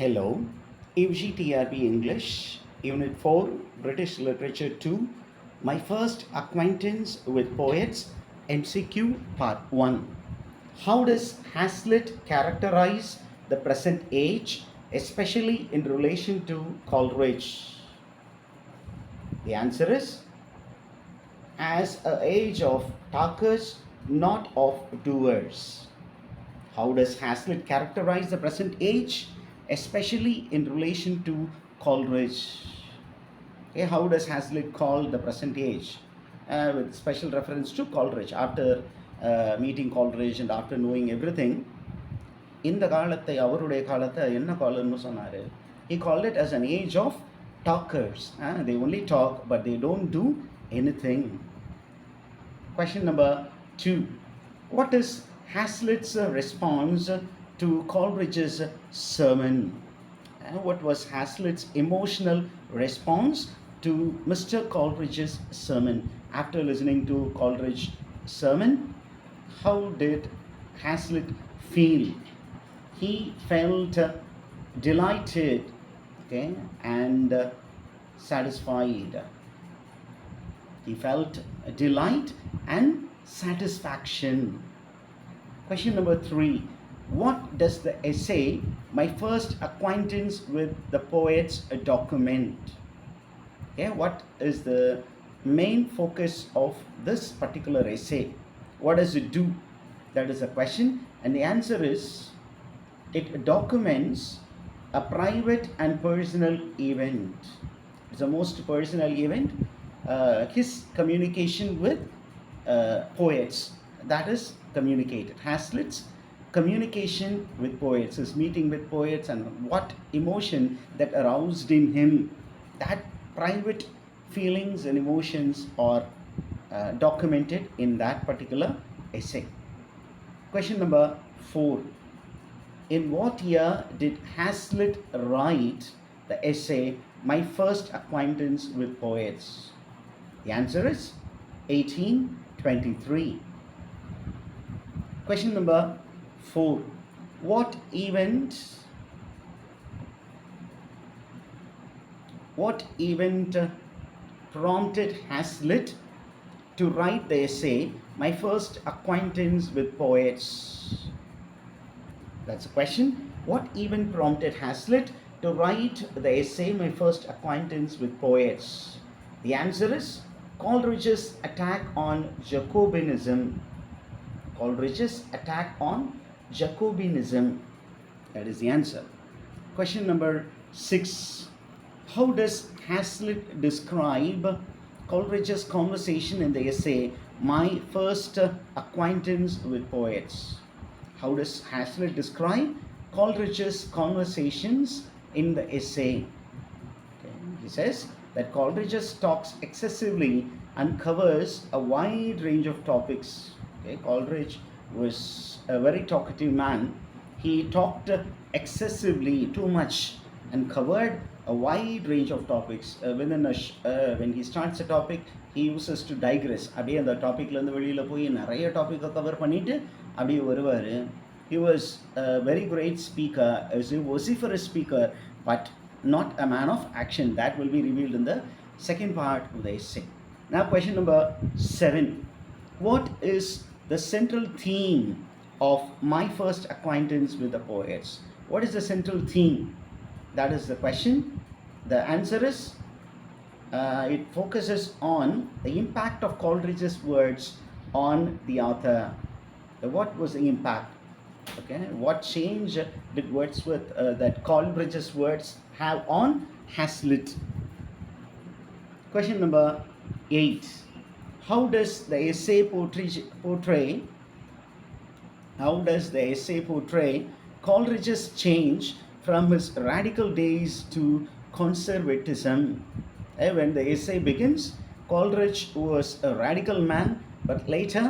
Hello, ug-trb-english, UNIT-4, British Literature 2, my first acquaintance with poets, MCQ Part 1. How does Hazlitt characterize the present age, especially in relation to Coleridge? The answer is, as an age of talkers, not of doers. How does Hazlitt characterize the present age, especially in relation to Coleridge? Okay, how does Hazlitt call the present age? With special reference to Coleridge. After meeting Coleridge and after knowing everything, இந்த காலத்தை அவருடைய காலத்தை என்ன காலம்னு சொன்னாரு? He called it as an age of talkers. They only talk but they don't do anything. Question number 2. What is Hazlitt's response to Coleridge's sermon? What was Hazlitt's emotional response to Mr. Coleridge's sermon? After listening to Coleridge's sermon, how did Hazlitt feel? He felt delighted, okay, and satisfied. He felt delight and satisfaction. Question number 3. What does the essay, My First Acquaintance with the Poets, document? Okay, what is the main focus of this particular essay? What does it do? That is the question. And the answer is, it documents a private and personal event. It's the most personal event. His communication with poets, that is communicated. Hazlitt's communication with poets, his meeting with poets, and what emotion that aroused in him, that private feelings and emotions are documented in that particular essay. Question number 4. In what year did Hazlitt write the essay, My First Acquaintance with Poets? The answer is 1823. Question number 4. What event prompted Hazlitt to write the essay, My First Acquaintance with Poets? That's a question. What event prompted Hazlitt to write the essay, My First Acquaintance with Poets? The answer is Coleridge's attack on Jacobinism. Coleridge's attack on Jacobinism. That is the answer. Question number 6. How does Hazlitt describe Coleridge's conversation in the essay, My First Acquaintance with Poets? How does Hazlitt describe Coleridge's conversations in the essay? Okay. He says that Coleridge talks excessively and covers a wide range of topics. Okay. Coleridge was a very talkative man. He talked excessively, too much, and covered a wide range of topics. When he starts a topic, he uses to digress. அப்படியே அந்த டாபிக்லேருந்து வெளியில் போய் நிறைய டாப்பிக்கை cover பண்ணிவிட்டு அப்படியே வருவார். He was a very great speaker, a vociferous speaker, but not a man of action. That will be revealed in the second part of the essay. Now question number 7. What is the central theme of My First Acquaintance with the Poets? What is the central theme? That is the question. The answer is, it focuses on the impact of Coleridge's words on the author. What was the impact? Okay, what change did Wordsworth, that Coleridge's words have on Hazlitt? Question number 8. How does the essay portray Coleridge's change from his radical days to conservatism? When the essay begins, Coleridge was a radical man, but later,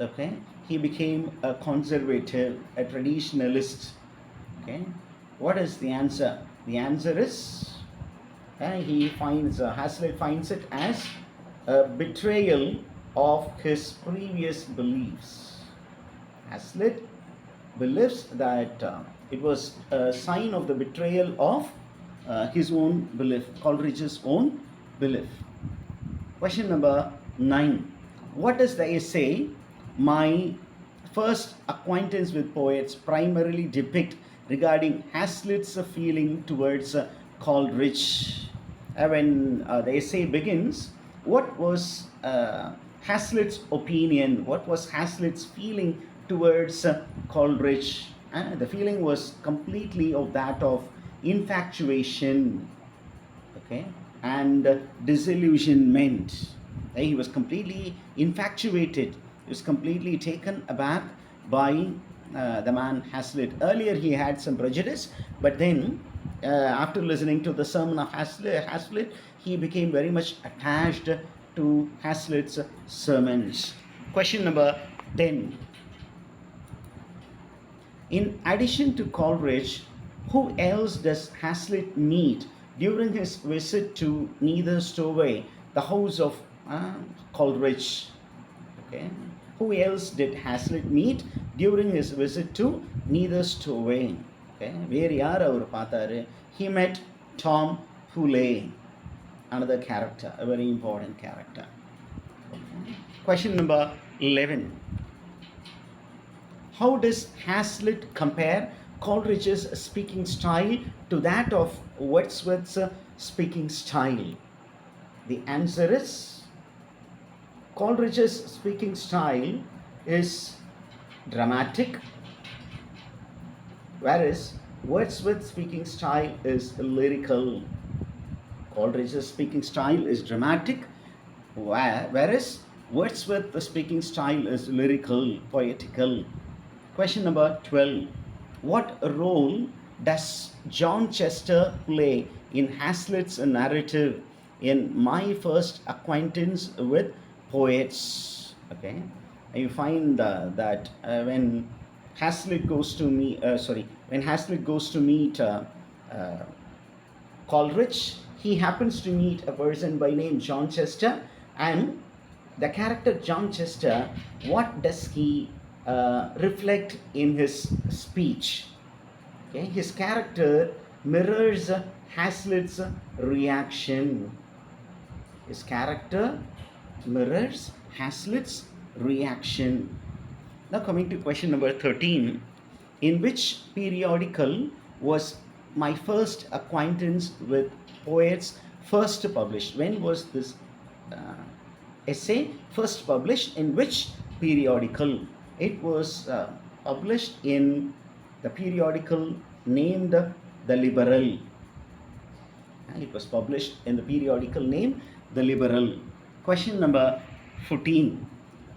okay, he became a conservative, a traditionalist. Okay, what is the answer? The answer is, Hazlitt finds it as a betrayal of his previous beliefs. Hazlitt believes that It was a sign of the betrayal of his own belief, Coleridge's own belief. Question number 9. What does the essay, My First Acquaintance with Poets, primarily depict regarding Hazlitt's feeling towards Coleridge? When the essay begins, what was Hazlitt's opinion? What was Hazlitt's feeling towards Coleridge? The feeling was completely of that of infatuation, okay, and disillusionment. He was completely infatuated. He was completely taken aback by the man Hazlitt. Earlier he had some prejudice, but then after listening to the sermon of Hazlitt, he became very much attached to Hazlitt's sermons. Question number 10. In addition to Coleridge, who else does Hazlitt meet during his visit to Nether Stowaway, the house of Coleridge? Okay. Who else did Hazlitt meet during his visit to Nether Stowaway? Okay. Where yaar avaru paatharu? He met Tom Poole, another character, a very important character. Okay. Question number 11. How does Hazlitt compare Coleridge's speaking style to that of Wordsworth's speaking style? The answer is Coleridge's speaking style is dramatic, whereas Wordsworth's speaking style is lyrical. Coleridge's speaking style is dramatic, whereas Wordsworth's speaking style is lyrical, poetical. Question number 12. What role does John Chester play in Hazlitt's narrative in My First Acquaintance with Poets? Okay, you find that when Hazlitt goes to meet, Coleridge, he happens to meet a person by name John Chester, and the character John Chester, what does he reflect in his speech? Okay, his character mirrors Hazlitt's reaction. His character mirrors Hazlitt's reaction. Now coming to question number 13. In which periodical was My First Acquaintance with Poets first published? When was this essay first published? In which periodical? It was published in the periodical named The Liberal. It was published in the periodical named The Liberal. Question number 14.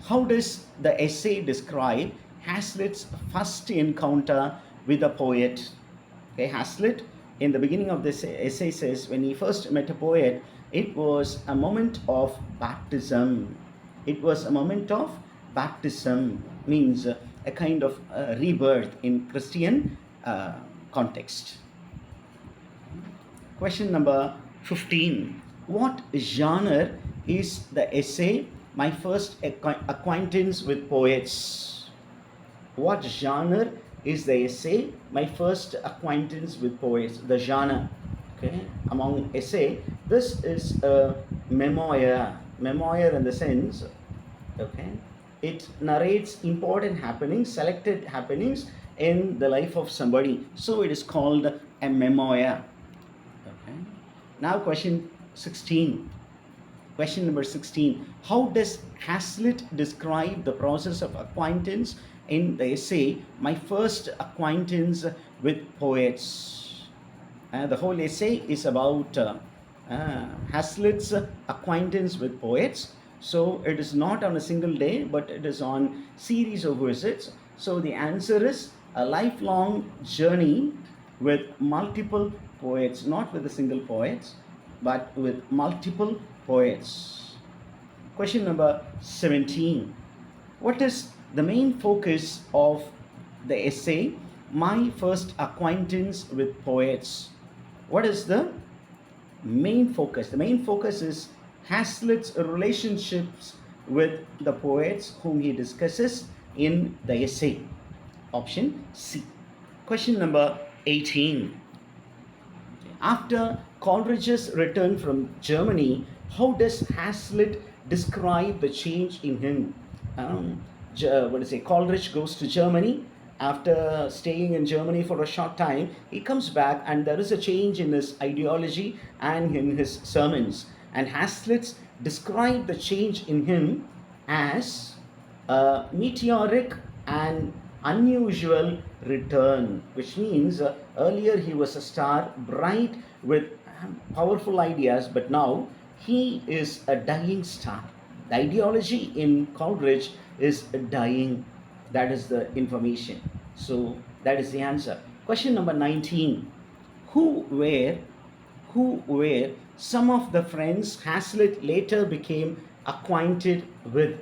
How does the essay describe Hazlitt's first encounter with a poet? Okay, Hazlitt, in the beginning of this essay, says when he first met a poet, it was a moment of baptism. It was a moment of baptism, means a kind of rebirth in Christian context. Question number 15. What genre is the essay My First Acquaintance with Poets? What genre is the essay My First Acquaintance with Poets? The genre. Okay, among essay, this is a memoir. Memoir in the sense, okay, it narrates important happenings, selected happenings in the life of somebody. So it is called a memoir. Okay. Now question 16. Question number 16. How does Hazlitt describe the process of acquaintance in the essay My First Acquaintance with Poets? The whole essay is about Hazlitt's acquaintance with poets. So it is not on a single day, but it is on series of visits. So the answer is a lifelong journey with multiple poets, not with a single poet, but with multiple poets. Question number 17. What is the main focus of the essay My First Acquaintance with Poets? What is the main focus? The main focus is Hazlitt's relationships with the poets whom he discusses in the essay. Option C. Question number 18. After Coleridge's return from Germany, how does Hazlitt describe the change in him? Coleridge goes to Germany. After staying in Germany for a short time, he comes back and there is a change in his ideology and in his sermons. And Hazlitt described the change in him as a meteoric and unusual return, which means earlier he was a star, bright with powerful ideas, but now he is a dying star. The ideology in Coleridge is dying. That is the information. So that is the answer. Question number 19. Who were some of the friends Hazlitt later became acquainted with?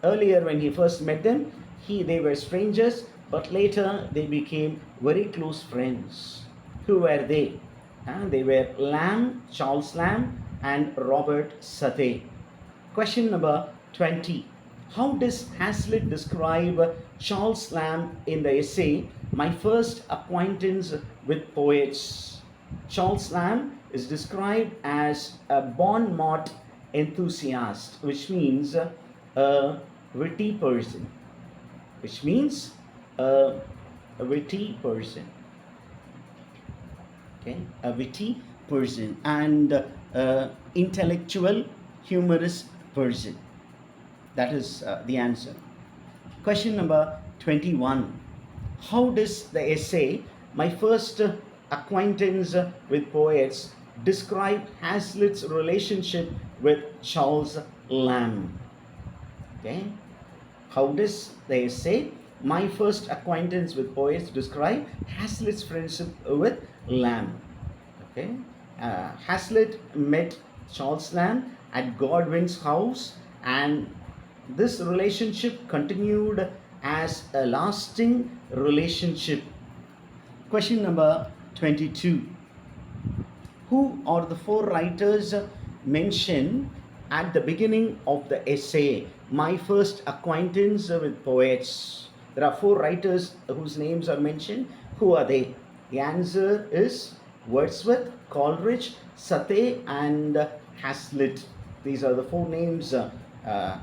Earlier, when he first met them, they were strangers, but later they became very close friends. Who were they? They were Charles Lamb, and Robert Southey. Question number 20. How does Hazlitt describe Charles Lamb in the essay, My First Acquaintance with Poets? Charles Lamb is described as a bon mot enthusiast, which means a witty person. Which means a witty person. Okay, a witty person and intellectual, humorous person. That is the answer. Question number 21. How does the essay, My First Acquaintance with Poets, describe Hazlitt's relationship with Charles Lamb? Okay. How does the essay, My First Acquaintance with Poets, describe Hazlitt's friendship with Lamb? Okay. Hazlitt met Charles Lamb at Godwin's house, and this relationship continued as a lasting relationship. Question number 22. Who are the four writers mentioned at the beginning of the essay, My First Acquaintance with Poets? There are four writers whose names are mentioned. Who are they? The answer is Wordsworth, Coleridge, Southey, and Hazlitt. These are the four names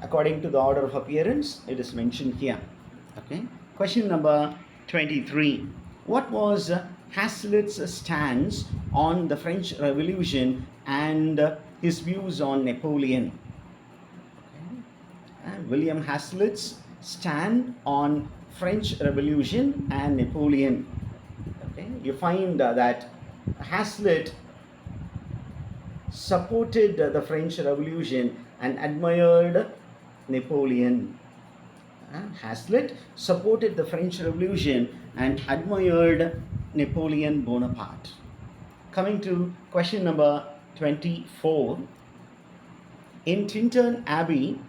according to the order of appearance. It is mentioned here. Okay. Question number 23. What was Hazlitt's stance on the French Revolution and his views on Napoleon? Okay. William Hazlitt's stand on French Revolution and Napoleon. Okay. You find that Hazlitt supported the French Revolution and admired Napoleon. Hazlitt supported the French Revolution and admired Napoleon Bonaparte. Coming to question number 24. In Tintern Abbey,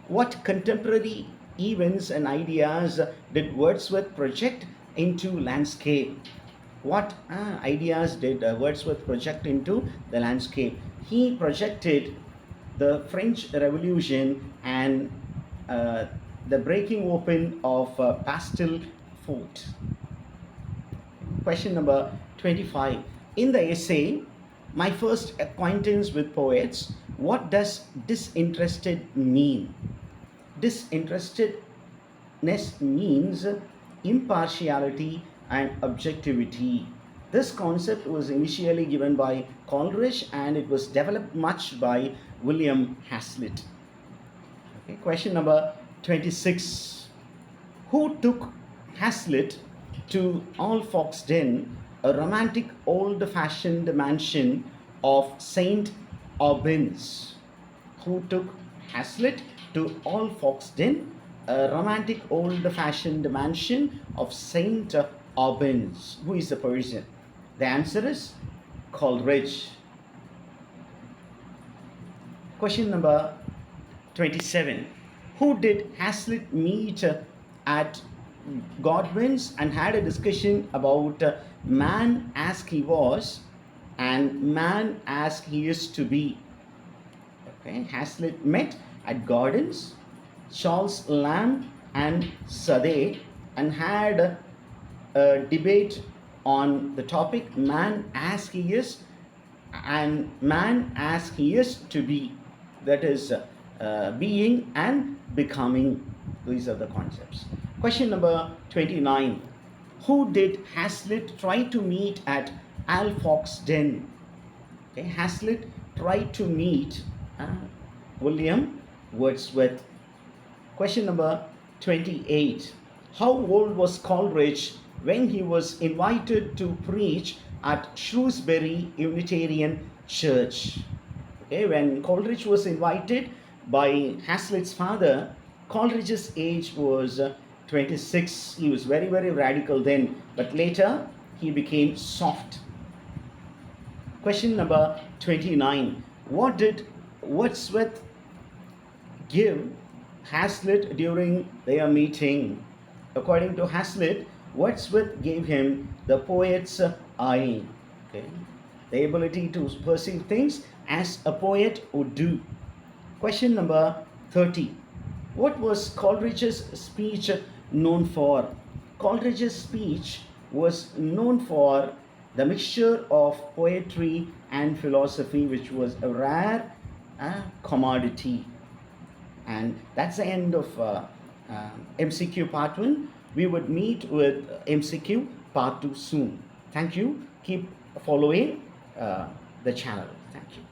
what contemporary events and ideas did Wordsworth project into landscape? What ideas did Wordsworth project into the landscape? He projected the French Revolution and the breaking open of Bastille Fort. Question number 25. In the essay, My First Acquaintance with Poets, what does disinterested mean? Disinterestedness means impartiality and objectivity. This concept was initially given by Coleridge and it was developed much by William Hazlitt. Okay, question number 26. Who took Hazlitt to Alfoxden, a romantic old-fashioned mansion of St. Albans? Who took Hazlitt to Alfoxden, a romantic old-fashioned mansion of St. Albans? Who is the person? The answer is Coleridge. Question number 27. Who did Hazlitt meet at Godwin's and had a discussion about man as he was and man as he is to be? Okay, Hazlitt met at Godwin's, Charles Lamb and Southey, and had a debate on the topic man as he is and man as he is to be. That is being and becoming. These are the concepts. Question number 29. Who did Hazlitt try to meet at Alfoc's den? Okay, Hazlitt tried to meet William Wordsworth. Question number 28. How old was Coleridge when he was invited to preach at Shrewsbury Unitarian Church? Okay, when Coleridge was invited by Hazlitt's father, Coleridge's age was 26. He was very, very radical then, but later he became soft. Question number 29. What did Wordsworth give Hazlitt during their meeting? According to Hazlitt, Wordsworth gave him the poet's eye, okay, the ability to perceive things as a poet would do. Question number 30. What was Coleridge's speech known for? Coleridge's speech was known for the mixture of poetry and philosophy, which was a rare commodity. And that's the end of MCQ part 1. We would meet with MCQ part 2 soon. Thank you. Keep following the channel. Thank you.